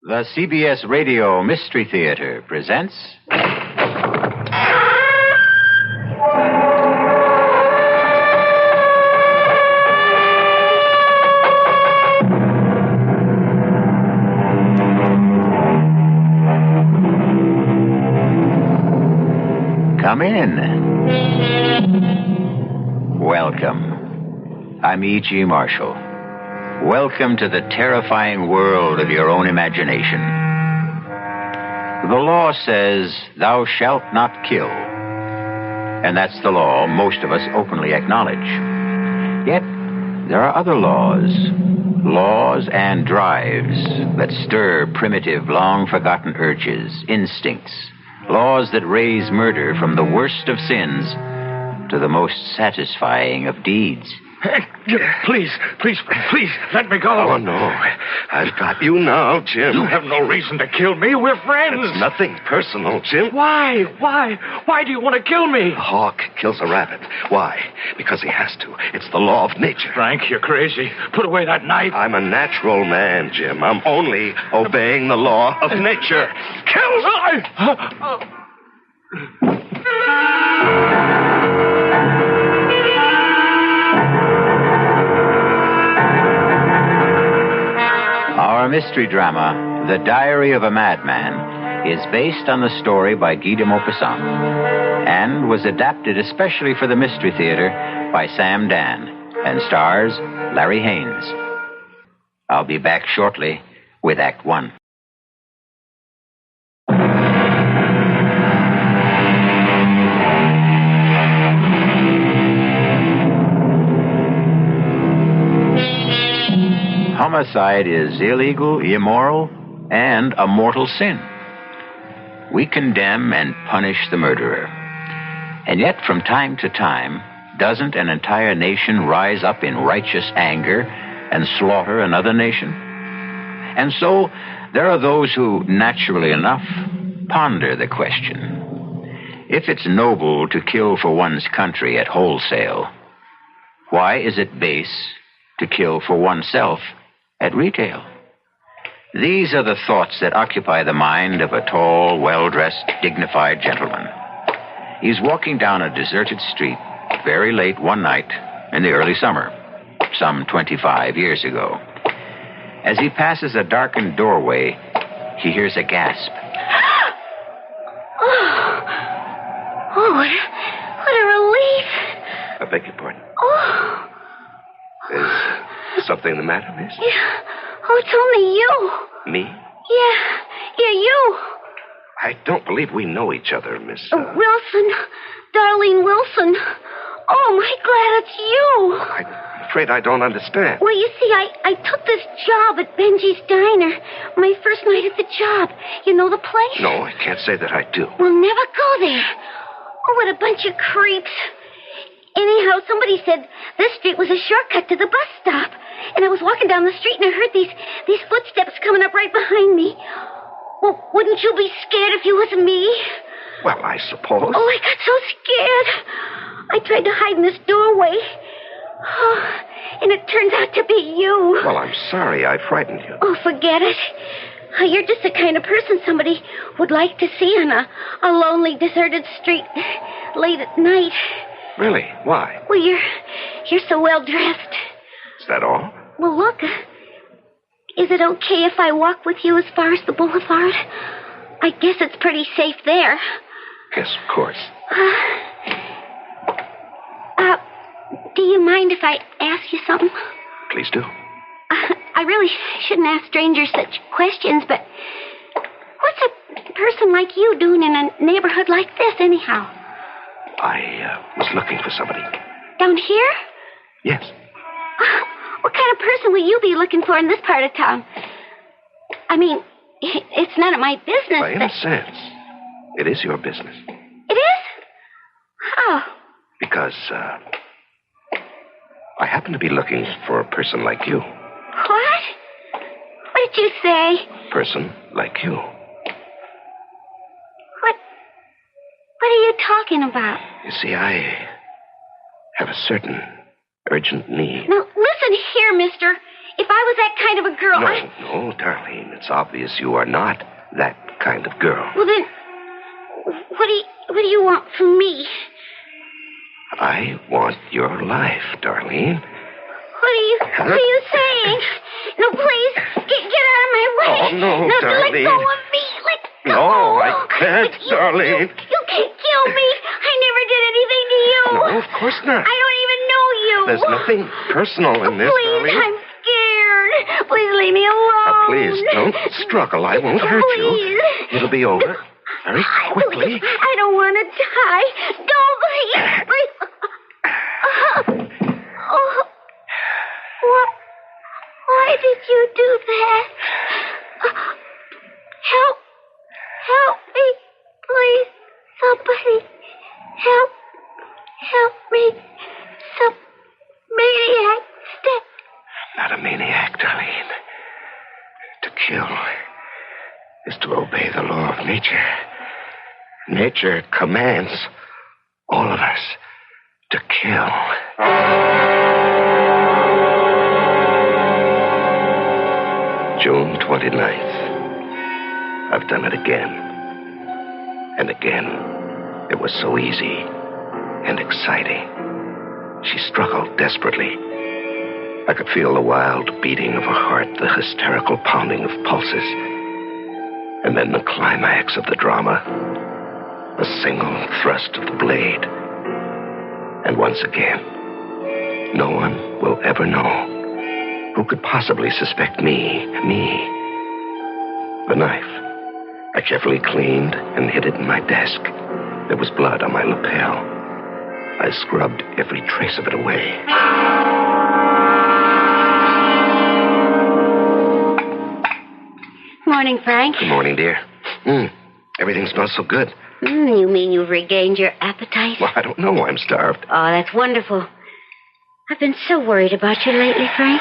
The CBS Radio Mystery Theater presents... Come in. Welcome. I'm E.G. Marshall. Welcome to the terrifying world of your own imagination. The law says, thou shalt not kill. And that's the law most of us openly acknowledge. Yet, there are other laws and drives that stir primitive, long-forgotten urges, instincts, laws that raise murder from the worst of sins to the most satisfying of deeds. Please, let me go. Oh, no. I've got you now, Jim. You have no reason to kill me. We're friends. It's nothing personal, Jim. Why? Why do you want to kill me? A hawk kills a rabbit. Why? Because he has to. It's the law of nature. Frank, you're crazy. Put away that knife. I'm a natural man, Jim. I'm only obeying the law of nature. Kill! Our mystery drama, The Diary of a Madman, is based on the story by Guy de Maupassant and was adapted especially for the Mystery Theater by Sam Dann and stars Larry Haines. I'll be back shortly with Act One. Homicide is illegal, immoral, and a mortal sin. We condemn and punish the murderer. And yet, from time to time, doesn't an entire nation rise up in righteous anger and slaughter another nation? And so, there are those who, naturally enough, ponder the question. If it's noble to kill for one's country at wholesale, why is it base to kill for oneself at retail? These are the thoughts that occupy the mind of a tall, well-dressed, dignified gentleman. He's walking down a deserted street very late one night in the early summer, some 25 years ago. As he passes a darkened doorway, he hears a gasp. Oh, what a relief. I beg your pardon. Oh. Is something the matter, miss? Yeah. Oh, it's only you. Me? Yeah, you. I don't believe we know each other, Miss... Wilson. Darlene Wilson. Oh, my glad it's you. I'm afraid I don't understand. Well, you see, I took this job at Benji's Diner. My first night at the job. You know the place? No, I can't say that I do. We'll never go there. Oh, what a bunch of creeps. Anyhow, somebody said this street was a shortcut to the bus stop. And I was walking down the street and I heard these footsteps coming up right behind me. Well, wouldn't you be scared if you was me? Well, I suppose. Oh, I got so scared. I tried to hide in this doorway. Oh, and it turns out to be you. Well, I'm sorry I frightened you. Oh, forget it. You're just the kind of person somebody would like to see on a lonely, deserted street late at night. Really? Why? Well, you're so well dressed. Is that all? Well, look. Is it okay if I walk with you as far as the boulevard? I guess it's pretty safe there. Yes, of course. Do you mind if I ask you something? Please do. I really shouldn't ask strangers such questions, but what's a person like you doing in a neighborhood like this, anyhow? I was looking for somebody. Down here? Yes. What kind of person will you be looking for in this part of town? I mean, it's none of my business. Well, in a sense, it is your business. It is? How? Because, I happen to be looking for a person like you. What? What did you say? Person like you. What are you talking about? You see, I have a certain urgent need. Now, listen here, mister. If I was that kind of a girl, No, Darlene. It's obvious you are not that kind of girl. Well, then, what do you want from me? I want your life, Darlene. What are you saying? No, please, get out of my way. Oh, no, Darlene. Let go of me. Let go. No, I can't, Darlene. You can't kill me. I never did anything to you. No, of course not. I don't even know you. There's nothing personal in this, Please, Darlene. I'm scared. Please leave me alone. Please, don't struggle. I won't hurt you. It'll be over very quickly. I don't want to die. Don't, please. Why did you do that? Help me, please. Somebody, help me. Some maniac. Not a maniac, Darlene. To kill is to obey the law of nature. Nature commands all of us to kill. June 29th. I've done it again. And again. It was so easy and exciting. She struggled desperately. I could feel the wild beating of her heart, the hysterical pounding of pulses. And then the climax of the drama. A single thrust of the blade. And once again, no one will ever know. Who could possibly suspect me? The knife. I carefully cleaned and hid it in my desk. There was blood on my lapel. I scrubbed every trace of it away. Morning, Frank. Good morning, dear. Everything smells so good. You mean you've regained your appetite? Well, I don't know. I'm starved. Oh, that's wonderful. I've been so worried about you lately, Frank.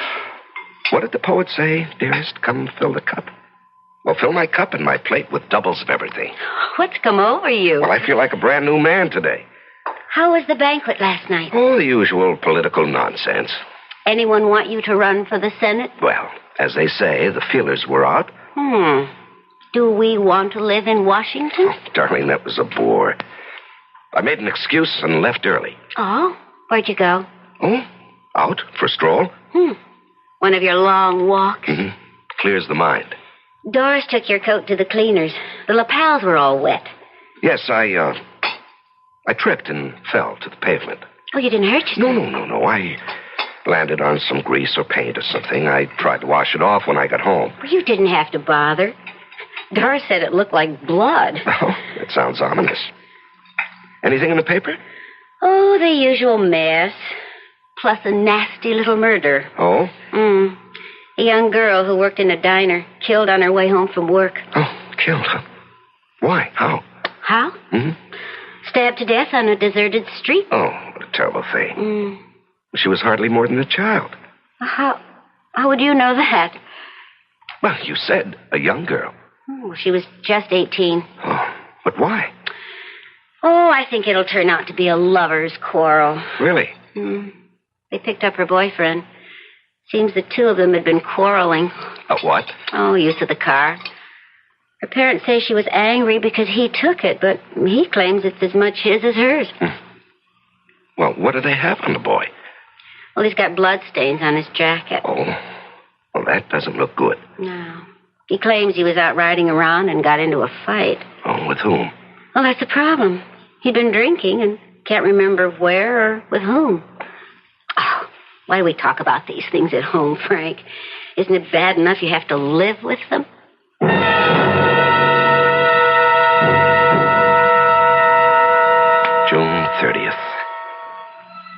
What did the poet say, dearest? Come fill the cup. Well, fill my cup and my plate with doubles of everything. What's come over you? Well, I feel like a brand new man today. How was the banquet last night? Oh, the usual political nonsense. Anyone want you to run for the Senate? Well, as they say, the feelers were out. Do we want to live in Washington? Oh, darling, that was a bore. I made an excuse and left early. Oh? Where'd you go? Oh, out for a stroll. One of your long walks? Mm-hmm. Clears the mind. Doris took your coat to the cleaners. The lapels were all wet. Yes, I tripped and fell to the pavement. Oh, you didn't hurt yourself? No. I landed on some grease or paint or something. I tried to wash it off when I got home. Well, you didn't have to bother. Doris said it looked like blood. Oh, that sounds ominous. Anything in the paper? Oh, the usual mess. Plus a nasty little murder. Oh? A young girl who worked in a diner, killed on her way home from work. Oh, killed, huh? Why? How? How? Stabbed to death on a deserted street. Oh, what a terrible thing. She was hardly more than a child. How would you know that? Well, you said a young girl. Oh, she was just 18. Oh, but why? Oh, I think it'll turn out to be a lover's quarrel. Really? They picked up her boyfriend. Seems the two of them had been quarreling. A what? Oh, use of the car. Her parents say she was angry because he took it, but he claims it's as much his as hers. Well, what do they have on the boy? Well, he's got blood stains on his jacket. Oh, well, that doesn't look good. No. He claims he was out riding around and got into a fight. Oh, with whom? Well, that's the problem. He'd been drinking and can't remember where or with whom. Oh, why do we talk about these things at home, Frank? Isn't it bad enough you have to live with them? June 30th.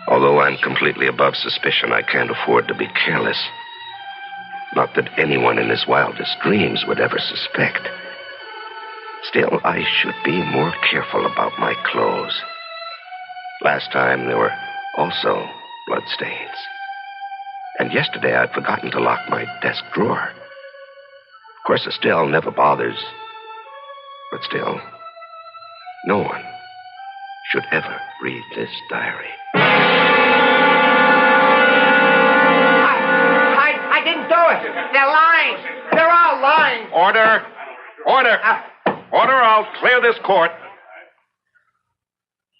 Although I'm completely above suspicion, I can't afford to be careless. Not that anyone in his wildest dreams would ever suspect. Still, I should be more careful about my clothes. Last time, there were also bloodstains. And yesterday, I'd forgotten to lock my desk drawer. Of course, Estelle never bothers. But still, no one should ever read this diary. I didn't They're lying. They're all lying. Order. Order. Order, I'll clear this court.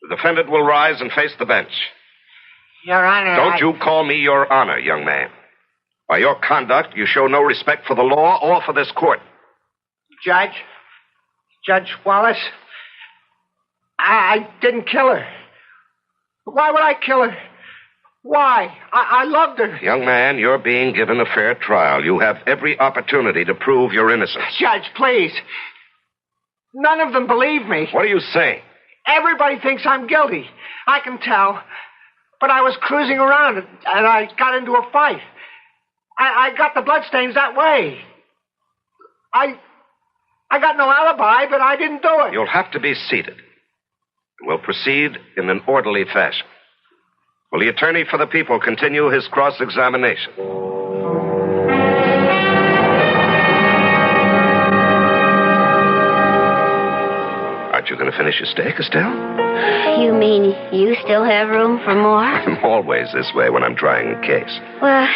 The defendant will rise and face the bench. Your Honor, Don't you call me Your Honor, young man. By your conduct, you show no respect for the law or for this court. Judge Wallace, I didn't kill her. Why would I kill her? Why? I loved her. Young man, you're being given a fair trial. You have every opportunity to prove your innocence. Judge, please. None of them believe me. What are you saying? Everybody thinks I'm guilty. I can tell. But I was cruising around and I got into a fight. I got the bloodstains that way. I got no alibi, but I didn't do it. You'll have to be seated. We'll proceed in an orderly fashion. Will the attorney for the people continue his cross-examination? Aren't you going to finish your steak, Estelle? You mean you still have room for more? I'm always this way when I'm trying a case. Well,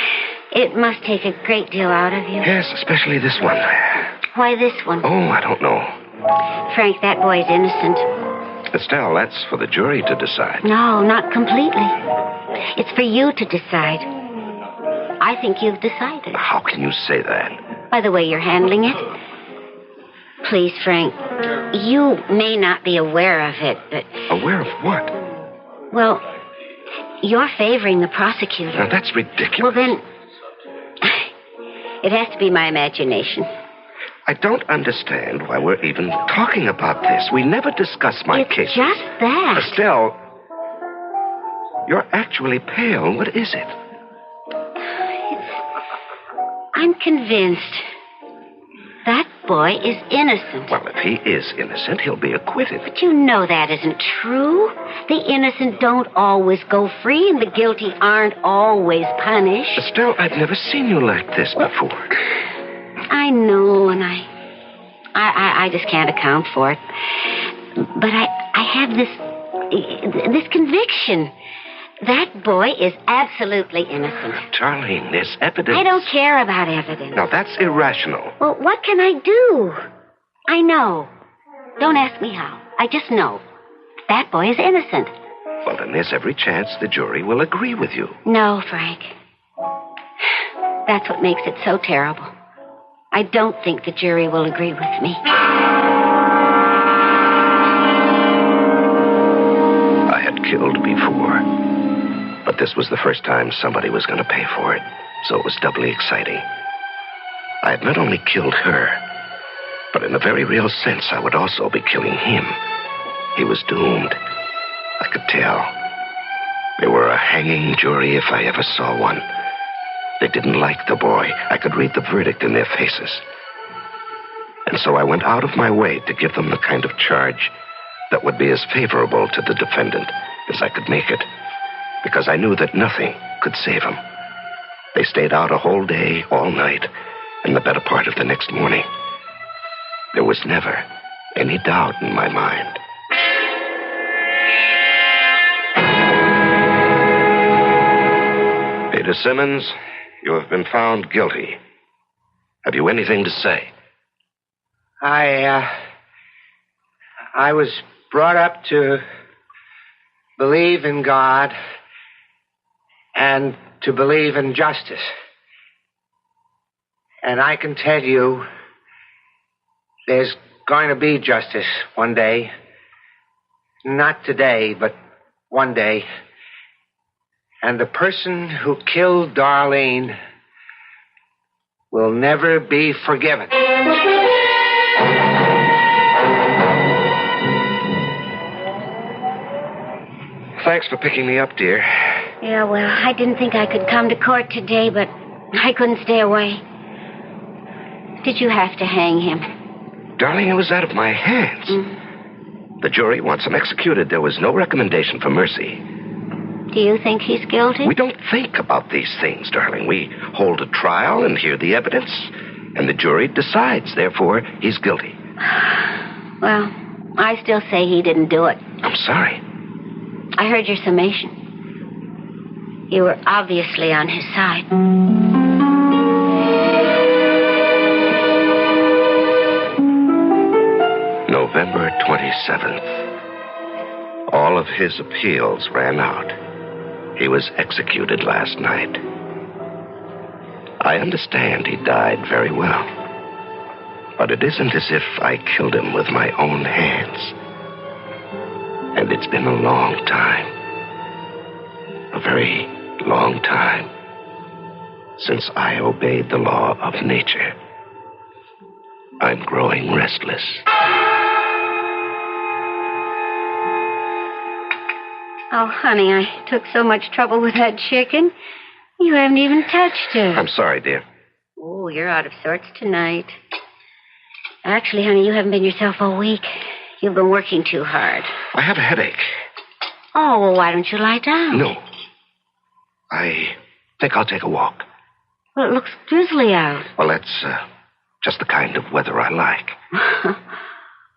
it must take a great deal out of you. Yes, especially this one. Why this one? Oh, I don't know. Frank, that boy's innocent. Estelle, that's for the jury to decide. No, not completely. It's for you to decide. I think you've decided. How can you say that? By the way you're handling it. Please, Frank, you may not be aware of it, but... Aware of what? Well, you're favoring the prosecutor. Now, that's ridiculous. Well, then, it has to be my imagination. I don't understand why we're even talking about this. We never discuss my case. It's just that. Estelle, you're actually pale. What is it? I'm convinced that boy is innocent. Well, if he is innocent, he'll be acquitted. But you know that isn't true. The innocent don't always go free, and the guilty aren't always punished. Estelle, I've never seen you like this before. I know, and I just can't account for it. But I have this conviction. That boy is absolutely innocent. Darling, there's evidence. I don't care about evidence. Now, that's irrational. Well, what can I do? I know. Don't ask me how. I just know. That boy is innocent. Well, then there's every chance the jury will agree with you. No, Frank. That's what makes it so terrible. I don't think the jury will agree with me. I had killed before, but this was the first time somebody was going to pay for it, so it was doubly exciting. I had not only killed her, but in a very real sense, I would also be killing him. He was doomed. I could tell. They were a hanging jury if I ever saw one. They didn't like the boy. I could read the verdict in their faces. And so I went out of my way to give them the kind of charge that would be as favorable to the defendant as I could make it, because I knew that nothing could save him. They stayed out a whole day, all night, and the better part of the next morning. There was never any doubt in my mind. Peter Simmons, you have been found guilty. Have you anything to say? I was brought up to believe in God and to believe in justice. And I can tell you, there's going to be justice one day. Not today, but one day. And the person who killed Darlene will never be forgiven. Thanks for picking me up, dear. Yeah, well, I didn't think I could come to court today, but I couldn't stay away. Did you have to hang him? Darling, it was out of my hands. The jury wants him executed. There was no recommendation for mercy. Do you think he's guilty? We don't think about these things, darling. We hold a trial and hear the evidence, and the jury decides. Therefore, he's guilty. Well, I still say he didn't do it. I'm sorry. I heard your summation. You were obviously on his side. 27th. All of his appeals ran out. He was executed last night. I understand he died very well. But it isn't as if I killed him with my own hands. And it's been a long time. A very long time since I obeyed the law of nature. I'm growing restless. Oh, honey, I took so much trouble with that chicken. You haven't even touched her. I'm sorry, dear. Oh, you're out of sorts tonight. Actually, honey, you haven't been yourself all week. You've been working too hard. I have a headache. Oh, well, why don't you lie down? No. I think I'll take a walk. Well, it looks drizzly out. Well, that's just the kind of weather I like.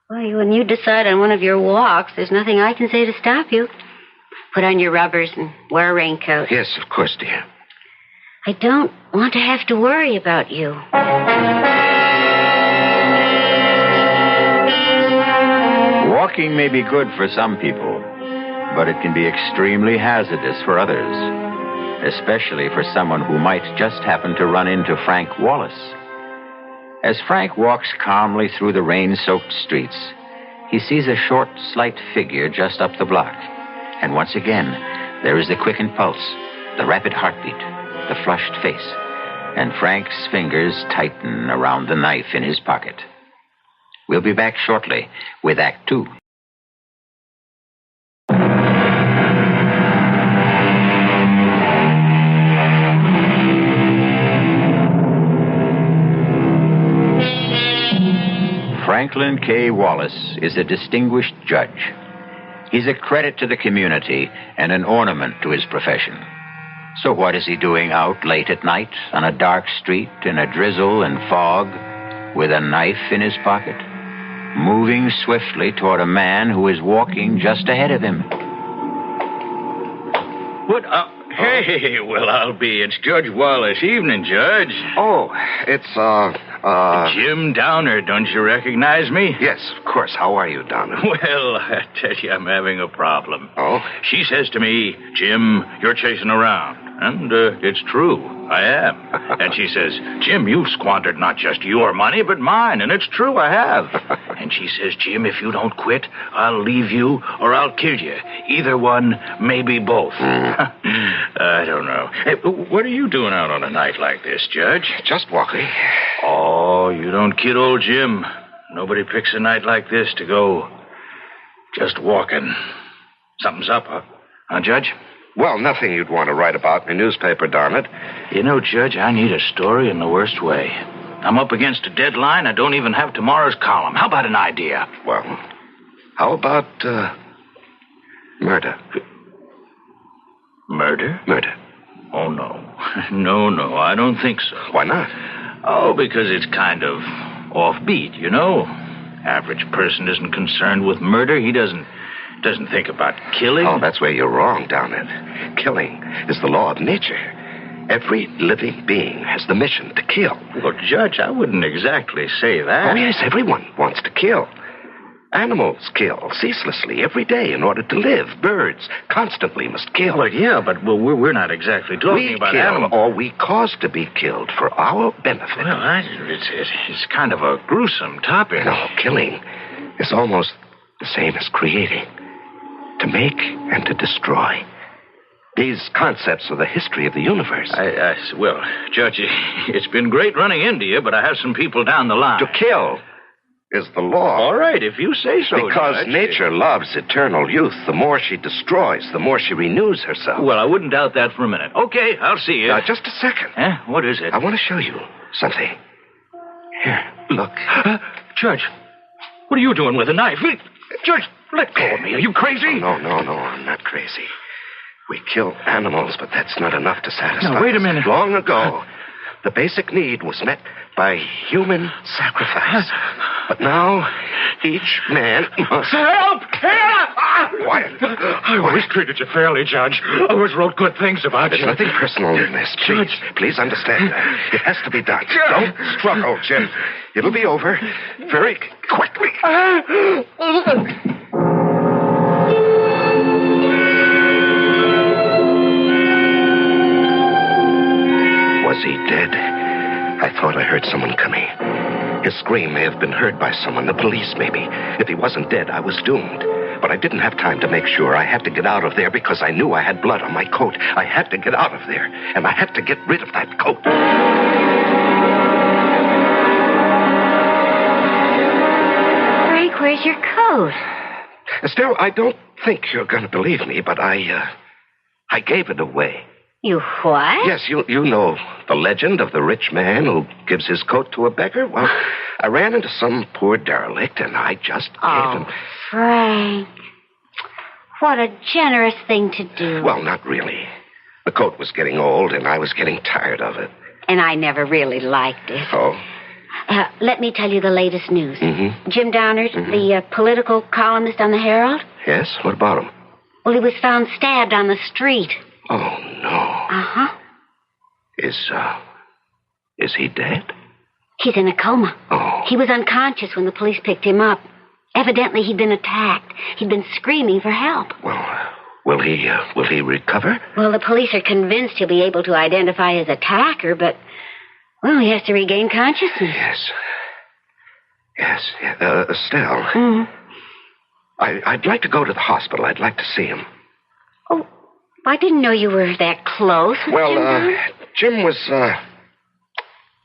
Well, when you decide on one of your walks, there's nothing I can say to stop you. Put on your rubbers and wear a raincoat. Yes, of course, dear. I don't want to have to worry about you. Walking may be good for some people, but it can be extremely hazardous for others, especially for someone who might just happen to run into Frank Wallace. As Frank walks calmly through the rain-soaked streets, he sees a short, slight figure just up the block. And once again, there is the quickened pulse, the rapid heartbeat, the flushed face, and Frank's fingers tighten around the knife in his pocket. We'll be back shortly with Act 2. Franklin K. Wallace is a distinguished judge. He's a credit to the community and an ornament to his profession. So what is he doing out late at night on a dark street in a drizzle and fog with a knife in his pocket? Moving swiftly toward a man who is walking just ahead of him. What? Hey, well, I'll be. It's Judge Wallace. Evening, Judge. Oh, it's, Jim Downer, don't you recognize me? Yes, of course. How are you, Donna? Well, I tell you, I'm having a problem. Oh? She says to me, Jim, you're chasing around. And it's true. I am. And she says, Jim, you've squandered not just your money, but mine. And it's true, I have. And she says, Jim, if you don't quit, I'll leave you or I'll kill you. Either one, maybe both. I don't know. Hey, what are you doing out on a night like this, Judge? Just walking. Oh, you don't kid old Jim. Nobody picks a night like this to go just walking. Something's up, huh, Judge? Well, nothing you'd want to write about in a newspaper, darn it. You know, Judge, I need a story in the worst way. I'm up against a deadline. I don't even have tomorrow's column. How about an idea? Well, how about, murder? Murder? Murder. Oh, no. No, I don't think so. Why not? Oh, because it's kind of offbeat, you know? Average person isn't concerned with murder. He doesn't think about killing. Oh, that's where you're wrong, Downer. Killing is the law of nature. Every living being has the mission to kill. Well, Judge, I wouldn't exactly say that. Oh, yes, everyone wants to kill. Animals kill ceaselessly every day in order to live. Birds constantly must kill. Well, yeah, but we're not exactly talking about animals. Or we cause to be killed for our benefit. Well, it's kind of a gruesome topic. No, killing is almost the same as creating. To make and to destroy. These concepts are the history of the universe. Well, Judge, it's been great running into you, but I have some people down the line. To kill is the law. All right, if you say so, Because Judge. Nature loves eternal youth. The more she destroys, the more she renews herself. Well, I wouldn't doubt that for a minute. Okay, I'll see you. Now, just a second. Huh? What is it? I want to show you something. Here, look. Judge, what are you doing with a knife? Judge, let go of me. Are you crazy? No, I'm not crazy. We kill animals, but that's not enough to satisfy Now, wait a us. minute. Long ago, the basic need was met by human sacrifice. But now, each man must... Help! Help! Quiet. I always treated you fairly, Judge. I always wrote good things about There's you. nothing personal in this. Please understand that. It has to be done. Don't struggle, Jim. It'll be over very quickly. Was he dead? I thought I heard someone coming. His scream may have been heard by someone, the police maybe. If he wasn't dead, I was doomed. But I didn't have time to make sure. I had to get out of there because I knew I had blood on my coat. I had to get out of there, and I had to get rid of that coat. Frank, where's your coat? Estelle, I don't think you're going to believe me, but I gave it away. You what? Yes, you know the legend of the rich man who gives his coat to a beggar. Well, I ran into some poor derelict, and I just gave him... Frank. What a generous thing to do. Well, not really. The coat was getting old, and I was getting tired of it. And I never really liked it. Oh? Let me tell you the latest news. Mm-hmm. Jim Downard, the political columnist on the Herald. Yes? What about him? Well, he was found stabbed on the street. Oh, no. Uh-huh. Is he dead? He's in a coma. Oh. He was unconscious when the police picked him up. Evidently, he'd been attacked. He'd been screaming for help. Well, will he recover? Well, the police are convinced he'll be able to identify his attacker, but, well, he has to regain consciousness. Yes. Estelle. Mm-hmm. I'd like to go to the hospital. I'd like to see him. Oh, I didn't know you were that close with Jim was,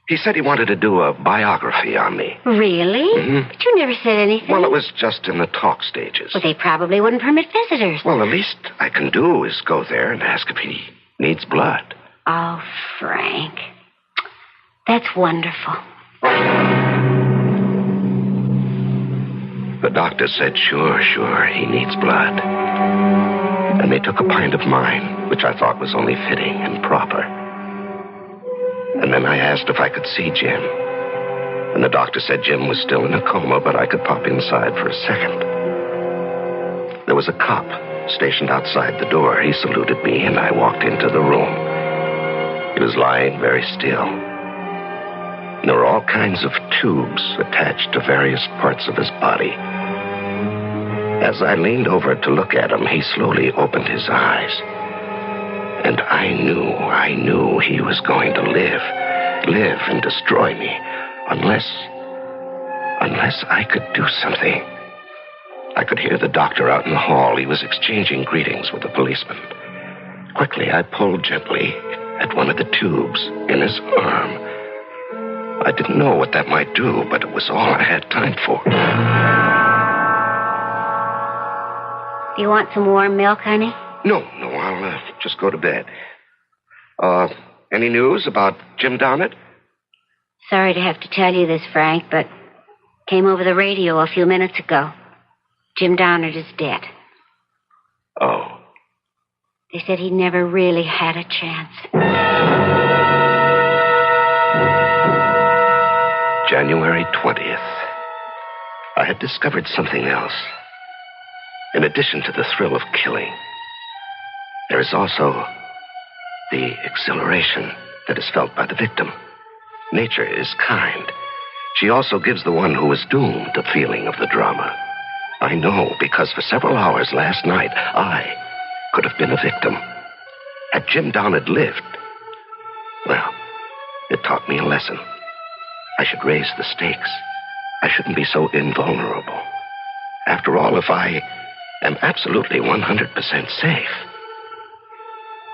he said he wanted to do a biography on me. Really? Mm-hmm. But you never said anything. Well, it was just in the talk stages. Well, they probably wouldn't permit visitors. Well, the least I can do is go there and ask if he needs blood. Oh, Frank. That's wonderful. The doctor said, sure, he needs blood. And they took a pint of mine, which I thought was only fitting and proper. And then I asked if I could see Jim. And the doctor said Jim was still in a coma, but I could pop inside for a second. There was a cop stationed outside the door. He saluted me, and I walked into the room. He was lying very still. And there were all kinds of tubes attached to various parts of his body. As I leaned over to look at him, he slowly opened his eyes. And I knew he was going to live and destroy me, unless I could do something. I could hear the doctor out in the hall. He was exchanging greetings with the policeman. Quickly, I pulled gently at one of the tubes in his arm. I didn't know what that might do, but it was all I had time for. Do you want some warm milk, honey? No, I'll just go to bed. Any news about Jim Downard? Sorry to have to tell you this, Frank, but came over the radio a few minutes ago. Jim Downard is dead. Oh. They said he never really had a chance. January 20th. I had discovered something else. In addition to the thrill of killing, there is also the exhilaration that is felt by the victim. Nature is kind. She also gives the one who is doomed a feeling of the drama. I know because for several hours last night, I could have been a victim. Had Jim Downard lived, well, it taught me a lesson. I should raise the stakes. I shouldn't be so invulnerable. After all, if I am absolutely 100% safe,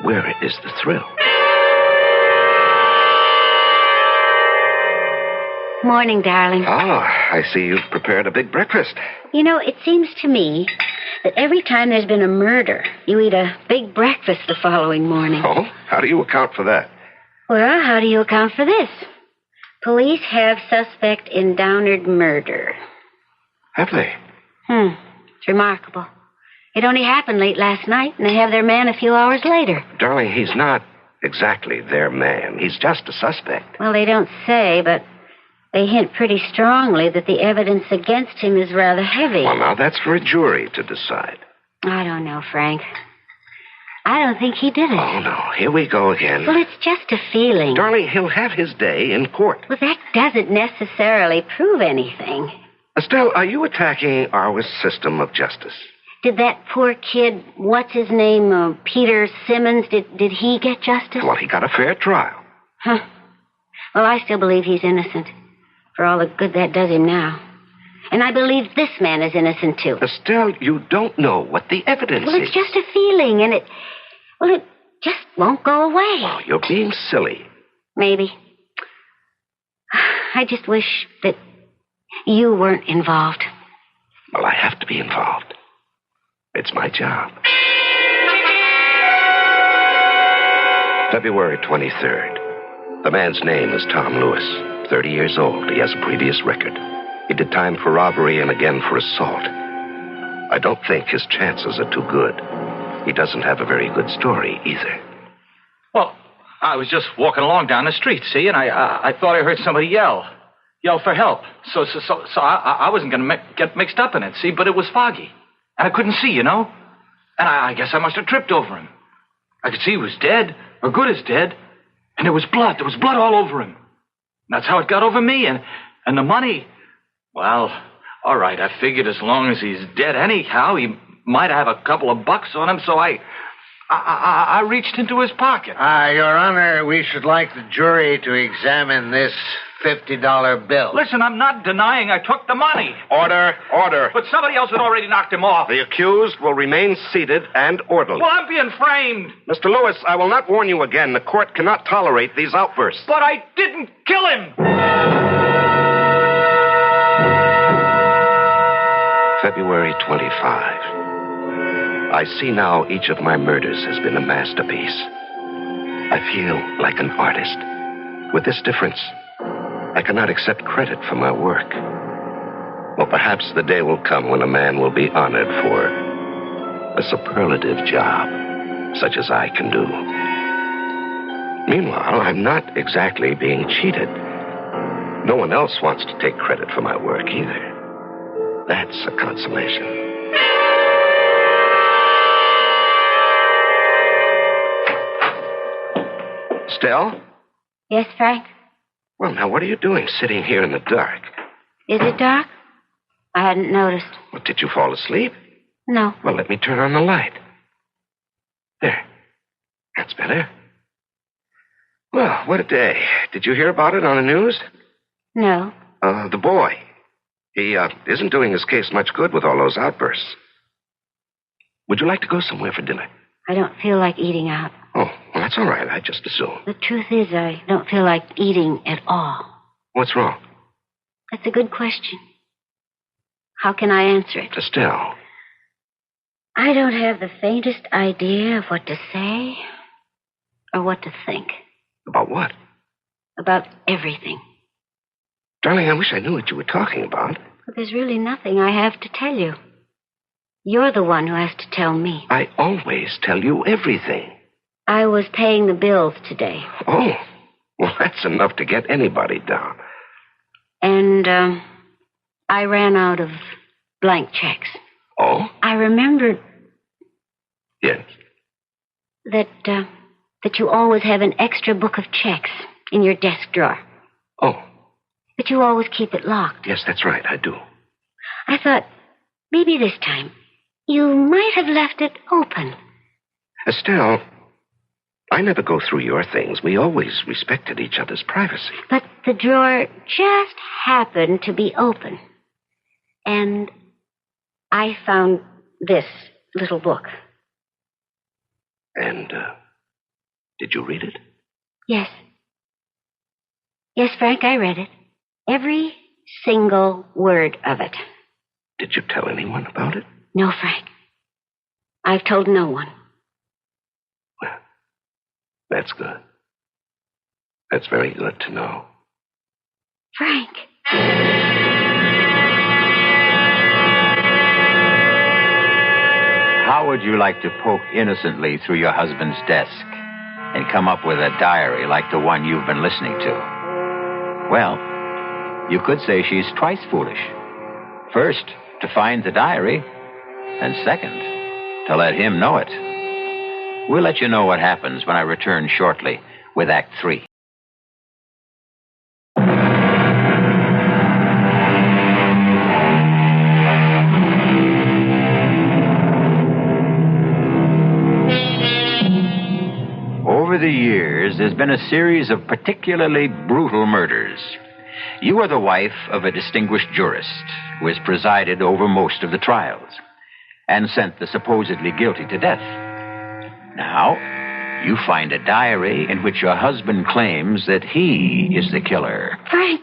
where is the thrill? Morning, darling. I see you've prepared a big breakfast. You know, it seems to me that every time there's been a murder, you eat a big breakfast the following morning. Oh? How do you account for that? Well, how do you account for this? Police have suspect in Downard murder. Have they? It's remarkable. It only happened late last night, and they have their man a few hours later. Darling, he's not exactly their man. He's just a suspect. Well, they don't say, but they hint pretty strongly that the evidence against him is rather heavy. Well, now, that's for a jury to decide. I don't know, Frank. I don't think he did it. Oh, no. Here we go again. Well, it's just a feeling. Darling, he'll have his day in court. Well, that doesn't necessarily prove anything. Estelle, are you attacking our system of justice? Did that poor kid, what's his name, Peter Simmons, did he get justice? Well, he got a fair trial. Huh. Well, I still believe he's innocent, for all the good that does him now. And I believe this man is innocent, too. Estelle, you don't know what the evidence is. Well, it's just a feeling, and it just won't go away. Oh, you're being silly. Maybe. I just wish that you weren't involved. Well, I have to be involved. It's my job. February 23rd. The man's name is Tom Lewis, 30 years old. He has a previous record. He did time for robbery and again for assault. I don't think his chances are too good. He doesn't have a very good story either. Well, I was just walking along down the street, see, and I thought I heard somebody yell for help. So I wasn't going to get mixed up in it, see, but it was foggy. And I couldn't see, you know. And I guess I must have tripped over him. I could see he was dead, or good as dead, and there was blood. There was blood all over him. And that's how it got over me, and the money. Well, all right, I figured as long as he's dead anyhow, he might have a couple of bucks on him, so I reached into his pocket. Your Honor, we should like the jury to examine this $50 bill. Listen, I'm not denying I took the money. Order. But somebody else had already knocked him off. The accused will remain seated and orderly. Well, I'm being framed. Mr. Lewis, I will not warn you again. The court cannot tolerate these outbursts. But I didn't kill him. February 25. I see now each of my murders has been a masterpiece. I feel like an artist. With this difference, I cannot accept credit for my work. Well, perhaps the day will come when a man will be honored for a superlative job, such as I can do. Meanwhile, I'm not exactly being cheated. No one else wants to take credit for my work either. That's a consolation. Stell? Yes, Frank? Well, now, what are you doing sitting here in the dark? Is it dark? I hadn't noticed. Well, did you fall asleep? No. Well, let me turn on the light. There. That's better. Well, what a day. Did you hear about it on the news? No. The boy. He isn't doing his case much good with all those outbursts. Would you like to go somewhere for dinner? I don't feel like eating out. Oh, well, that's all right. I just assumed. The truth is, I don't feel like eating at all. What's wrong? That's a good question. How can I answer it? Estelle. I don't have the faintest idea of what to say or what to think. About what? About everything. Darling, I wish I knew what you were talking about. But there's really nothing I have to tell you. You're the one who has to tell me. I always tell you everything. I was paying the bills today. Oh, well, that's enough to get anybody down. And, I ran out of blank checks. Oh? I remembered... Yes? That you always have an extra book of checks in your desk drawer. Oh. But you always keep it locked. Yes, that's right, I do. I thought, maybe this time, you might have left it open. Estelle, I never go through your things. We always respected each other's privacy. But the drawer just happened to be open. And I found this little book. And, did you read it? Yes. Yes, Frank, I read it. Every single word of it. Did you tell anyone about it? No, Frank. I've told no one. Well, that's good. That's very good to know. Frank. How would you like to poke innocently through your husband's desk and come up with a diary like the one you've been listening to? Well, you could say she's twice foolish. First, to find the diary, and second, to let him know it. We'll let you know what happens when I return shortly with Act 3. Over the years, there's been a series of particularly brutal murders. You are the wife of a distinguished jurist who has presided over most of the trials and sent the supposedly guilty to death. Now, you find a diary in which your husband claims that he is the killer. Frank,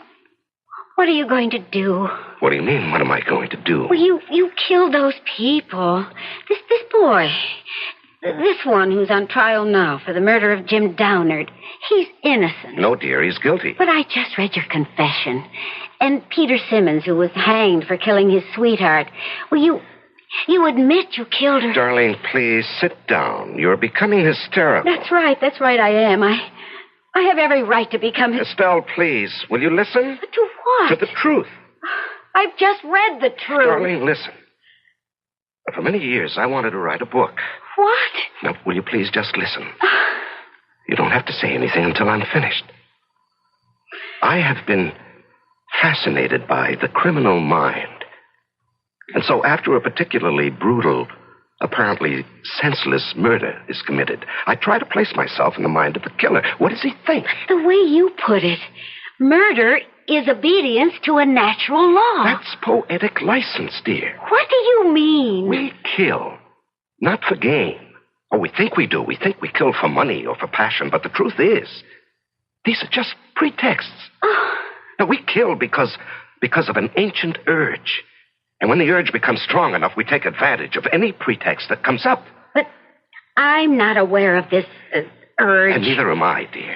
what are you going to do? What do you mean, what am I going to do? Well, you killed those people. This boy, this one who's on trial now for the murder of Jim Downard, he's innocent. No, dear, he's guilty. But I just read your confession. And Peter Simmons, who was hanged for killing his sweetheart. Well, you admit you killed her. Darling, please sit down. You're becoming hysterical. That's right, I am. I have every right to become... Estelle, please, will you listen? But to what? To the truth. I've just read the truth. Darling, listen. For many years, I wanted to write a book. What? Now, will you please just listen? You don't have to say anything until I'm finished. I have been fascinated by the criminal mind. And so after a particularly brutal, apparently senseless murder is committed, I try to place myself in the mind of the killer. What does he think? The way you put it, murder is obedience to a natural law. That's poetic license, dear. What do you mean? We kill, not for gain. Oh, we think we do. We think we kill for money or for passion, but the truth is, these are just pretexts. Now, we kill because of an ancient urge. And when the urge becomes strong enough, we take advantage of any pretext that comes up. But I'm not aware of this urge. And neither am I, dear.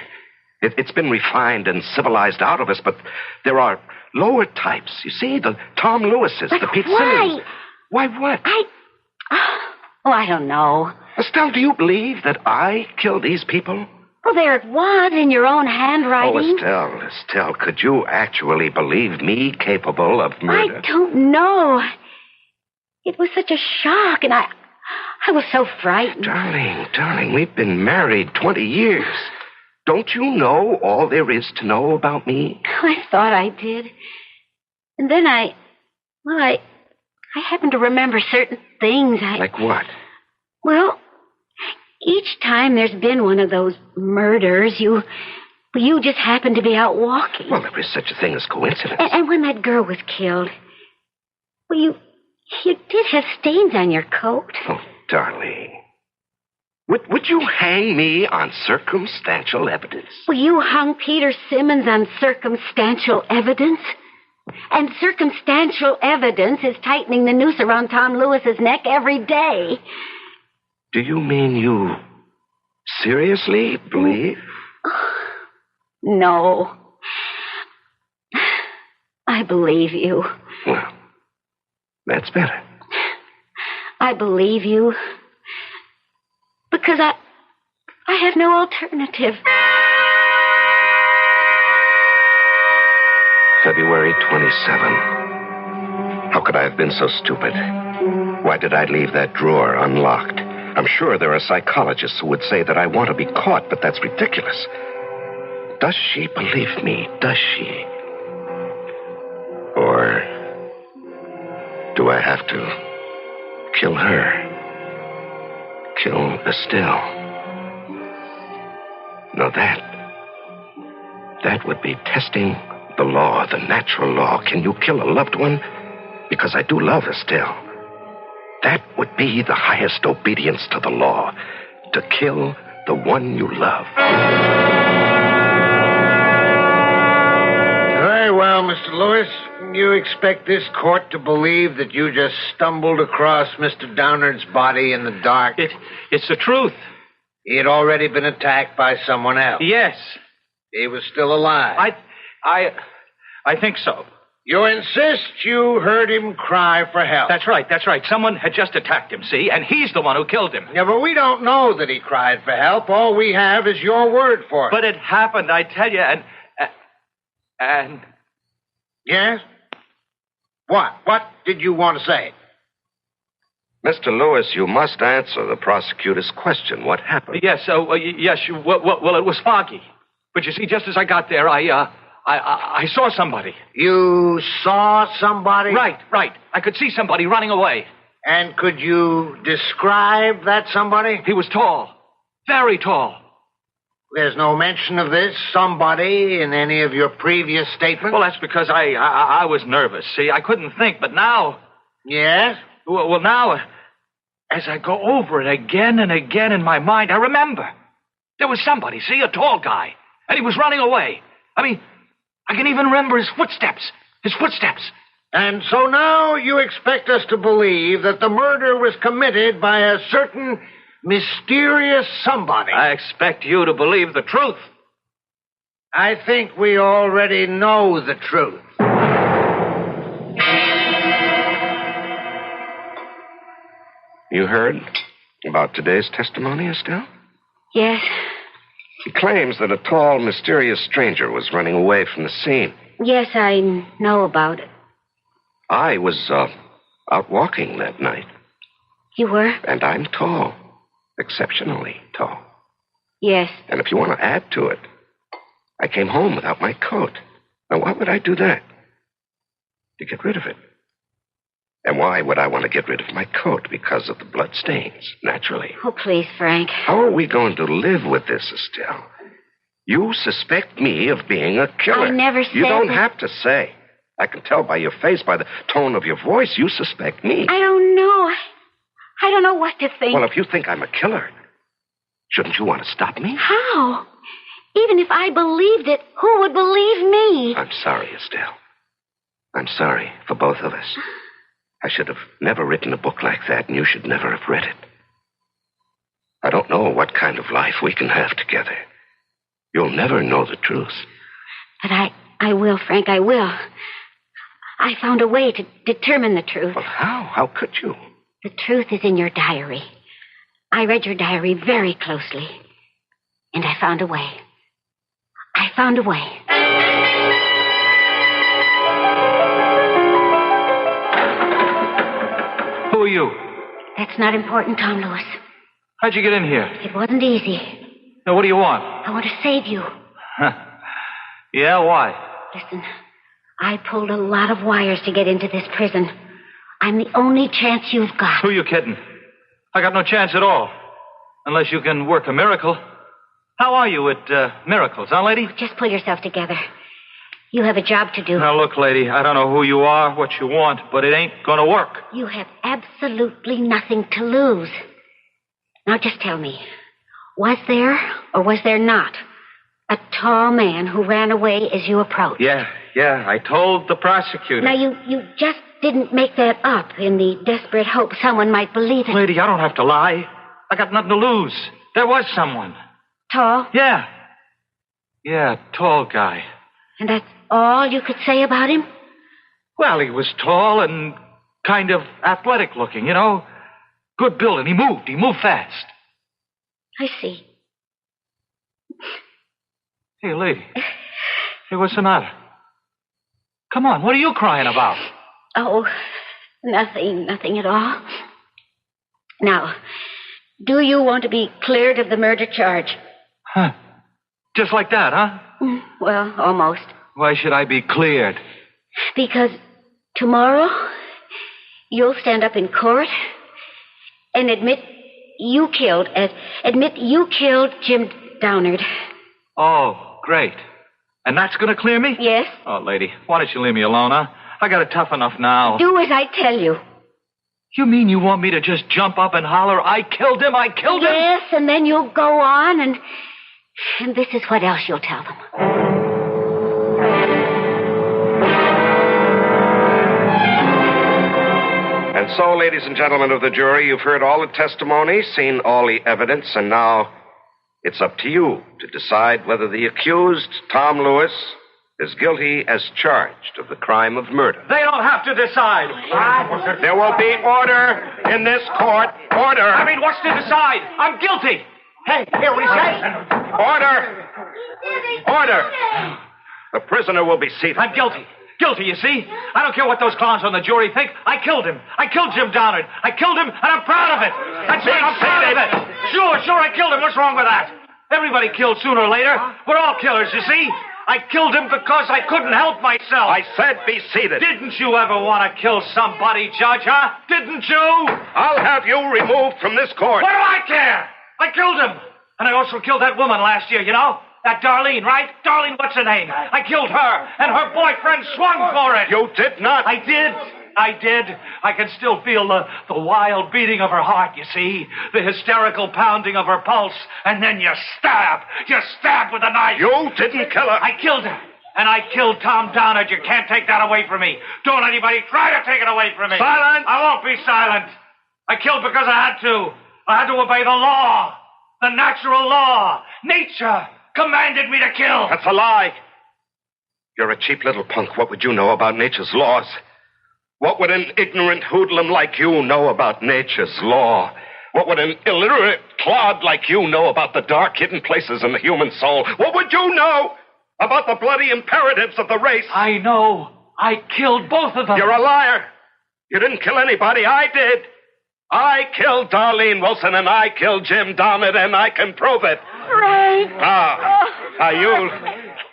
It's been refined and civilized out of us, but there are lower types. You see, the Tom Lewises, but the Pete why? Simmons. Why what? I don't know. Estelle, do you believe that I killed these people? Well, there it was in your own handwriting. Oh, Estelle, could you actually believe me capable of murder? I don't know. It was such a shock, and I was so frightened. Darling, we've been married 20 years. Don't you know all there is to know about me? I thought I did. And then I happened to remember certain things. Like what? Well, each time there's been one of those murders, you just happened to be out walking. Well, there is such a thing as coincidence. And when that girl was killed, well, you did have stains on your coat. Oh, darling. Would you hang me on circumstantial evidence? Well, you hung Peter Simmons on circumstantial evidence? And circumstantial evidence is tightening the noose around Tom Lewis's neck every day. Do you mean you seriously believe? No. I believe you. Well, that's better. I believe you because I have no alternative. February 27. How could I have been so stupid? Why did I leave that drawer unlocked? I'm sure there are psychologists who would say that I want to be caught, but that's ridiculous. Does she believe me? Does she? Or do I have to kill her? Kill Estelle? No, that would be testing the law, the natural law. Can you kill a loved one? Because I do love Estelle. That would be the highest obedience to the law, to kill the one you love. Very well, Mr. Lewis. You expect this court to believe that you just stumbled across Mr. Downard's body in the dark? It's the truth. He had already been attacked by someone else. Yes. He was still alive. I think so. You insist you heard him cry for help. That's right. Someone had just attacked him, see? And he's the one who killed him. Yeah, but we don't know that he cried for help. All we have is your word for it. But it happened, I tell you, and... Yes? What? What did you want to say? Mr. Lewis, you must answer the prosecutor's question. What happened? Yes, well, it was foggy. But you see, just as I got there, I saw somebody. You saw somebody? Right. I could see somebody running away. And could you describe that somebody? He was tall. Very tall. There's no mention of this somebody in any of your previous statements? Well, that's because I was nervous. See, I couldn't think, but now... Yes? Well, now, as I go over it again and again in my mind, I remember. There was somebody, see, a tall guy, and he was running away. I mean, I can even remember his footsteps. And so now you expect us to believe that the murder was committed by a certain mysterious somebody. I expect you to believe the truth. I think we already know the truth. You heard about today's testimony, Estelle? Yes. He claims that a tall, mysterious stranger was running away from the scene. Yes, I know about it. I was out walking that night. You were? And I'm tall. Exceptionally tall. Yes. And if you want to add to it, I came home without my coat. Now, why would I do that? To get rid of it. And why would I want to get rid of my coat? Because of the bloodstains, naturally. Oh, please, Frank. How are we going to live with this, Estelle? You suspect me of being a killer. I never said You don't that. have to say. I can tell by your face, by the tone of your voice, you suspect me. I don't know. I don't know what to think. Well, if you think I'm a killer, shouldn't you want to stop me? How? Even if I believed it, who would believe me? I'm sorry, Estelle. I'm sorry for both of us. I should have never written a book like that, and you should never have read it. I don't know what kind of life we can have together. You'll never know the truth. But I will, Frank, I will. I found a way to determine the truth. Well, how? How could you? The truth is in your diary. I read your diary very closely. And I found a way. I found a way. Who are you? That's not important, Tom Lewis. How'd you get in here? It wasn't easy. Now, what do you want? I want to save you. Yeah, why? Listen, I pulled a lot of wires to get into this prison. I'm the only chance you've got. Who are you kidding? I got no chance at all. Unless you can work a miracle. How are you at miracles, huh, lady? Just pull yourself together. You have a job to do. Now, look, lady, I don't know who you are, what you want, but it ain't gonna work. You have absolutely nothing to lose. Now, just tell me, was there or was there not a tall man who ran away as you approached? Yeah, I told the prosecutor. Now, you just didn't make that up in the desperate hope someone might believe it. Lady, I don't have to lie. I got nothing to lose. There was someone. Tall? Yeah, tall guy. And that's all you could say about him? Well, he was tall and kind of athletic looking, you know. Good building. He moved fast. I see. Hey, lady. Hey, what's the matter? Come on, what are you crying about? Oh, nothing at all. Now, do you want to be cleared of the murder charge? Huh. Just like that, huh? Well, almost. Why should I be cleared? Because tomorrow you'll stand up in court and admit you killed Jim Downard. Oh, great. And that's going to clear me? Yes. Oh, lady, why don't you leave me alone, huh? I got it tough enough now. Do as I tell you. You mean you want me to just jump up and holler, I killed him? Yes, and then you'll go on and this is what else you'll tell them. And so, ladies and gentlemen of the jury, you've heard all the testimony, seen all the evidence, and now it's up to you to decide whether the accused, Tom Lewis, is guilty as charged of the crime of murder. They don't have to decide. There will be order in this court. Order. I mean, what's to decide? I'm guilty. Hey, hear what he says? Order. Order. The prisoner will be seated. I'm guilty. Guilty, you see? I don't care what those clowns on the jury think. I killed him. I killed Jim Downard. I killed him, and I'm proud of it. That's it. I'm proud of it. Sure, I killed him. What's wrong with that? Everybody kills sooner or later. We're all killers, you see? I killed him because I couldn't help myself. I said be seated. Didn't you ever want to kill somebody, Judge, huh? Didn't you? I'll have you removed from this court. What do I care? I killed him. And I also killed that woman last year, you know? That Darlene, right? Darlene, what's her name? I killed her, and her boyfriend swung for it. You did not. I did. I can still feel the wild beating of her heart, you see? The hysterical pounding of her pulse. And then you stab. You stab with a knife. You didn't kill her. I killed her. And I killed Tom Downard. You can't take that away from me. Don't anybody try to take it away from me. Silence! I won't be silent. I killed because I had to. I had to obey the law. The natural law. Nature commanded me to kill. That's a lie. You're a cheap little punk. What would you know about nature's laws? What would an ignorant hoodlum like you know about nature's law? What would an illiterate clod like you know about the dark hidden places in the human soul? What would you know about the bloody imperatives of the race? I know. I killed both of them. You're a liar. You didn't kill anybody. I did. I killed Darlene Wilson, and I killed Jim Downard, and I can prove it. Right.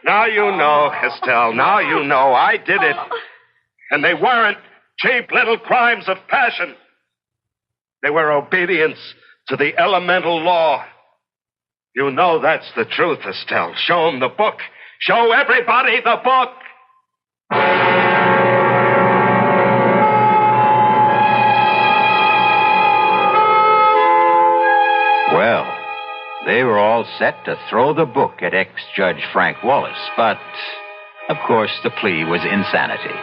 Now you know, Estelle. Now you know I did it. And they weren't cheap little crimes of passion. They were obedience to the elemental law. You know that's the truth, Estelle. Show them the book. Show everybody the book. Well, they were all set to throw the book at ex-Judge Frank Wallace, but, of course, the plea was insanity.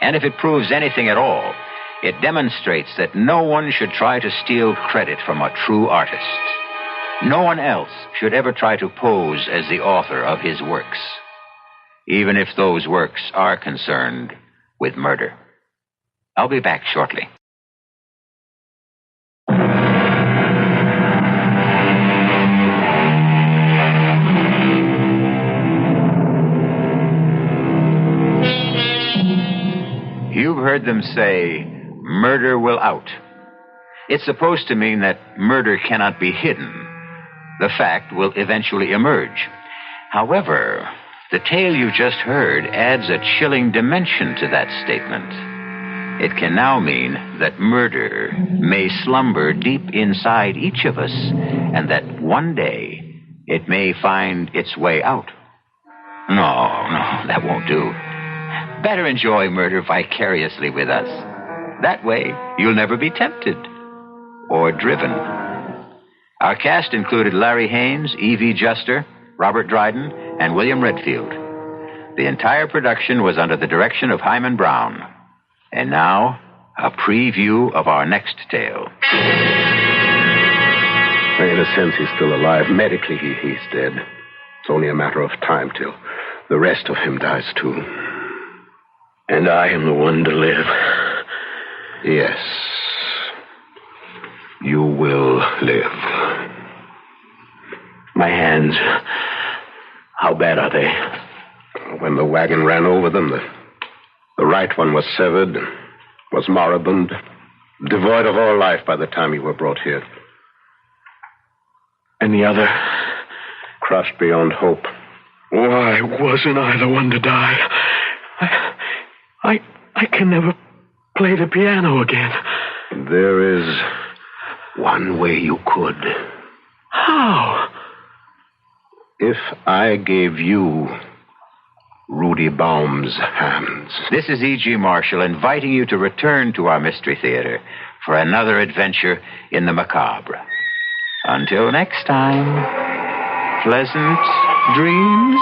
And if it proves anything at all, it demonstrates that no one should try to steal credit from a true artist. No one else should ever try to pose as the author of his works, even if those works are concerned with murder. I'll be back shortly. You've heard them say, murder will out. It's supposed to mean that murder cannot be hidden. The fact will eventually emerge. However, the tale you just heard adds a chilling dimension to that statement. It can now mean that murder may slumber deep inside each of us, and that one day it may find its way out. No, that won't do. Better enjoy murder vicariously with us. That way, you'll never be tempted or driven. Our cast included Larry Haines, Evie Juster, Robert Dryden, and William Redfield. The entire production was under the direction of Himan Brown. And now, a preview of our next tale. In a sense, he's still alive. Medically, he's dead. It's only a matter of time till the rest of him dies, too. And I am the one to live. Yes. You will live. My hands, how bad are they? When the wagon ran over them, the right one was severed, was moribund, devoid of all life by the time you were brought here. And the other, crushed beyond hope. Why wasn't I the one to die? I can never play the piano again. There is one way you could. How? If I gave you Rudy Baum's hands. This is E.G. Marshall inviting you to return to our Mystery Theater for another adventure in the macabre. Until next time, pleasant dreams.